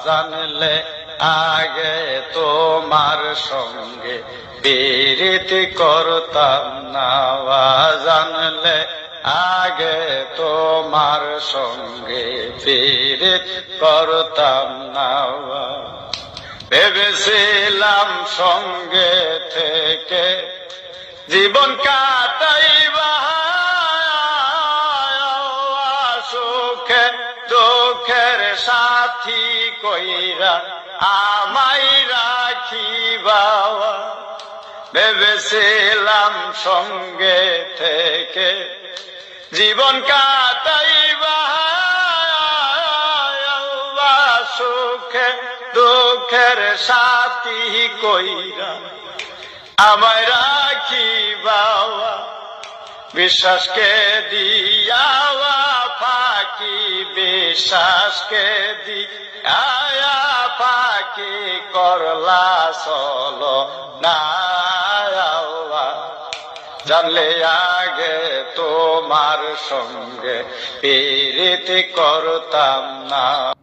জানলে আগে তোমার সঙ্গে প্রীতি করতাম না, জানলে আগে তোমার সঙ্গে প্রীতি করতাম না। ভেবেছিলাম সঙ্গে থেকে জীবন কাটাইবা, সুখে দুঃখের সাথী কইরা আমায় রাখিবা। ভেবেছিলাম সঙ্গে থেকে জীবন কাটাইবা, সুখে দুঃখের সাথী কইরা আমায় রাখিবা। বিশ্বাসকে দিয়া ফাঁকি, বিশ্বাসকে দিয়া ফাঁকি করলা চলো না। জানলে আগে তোমার সঙ্গে প্রীতি করতাম না।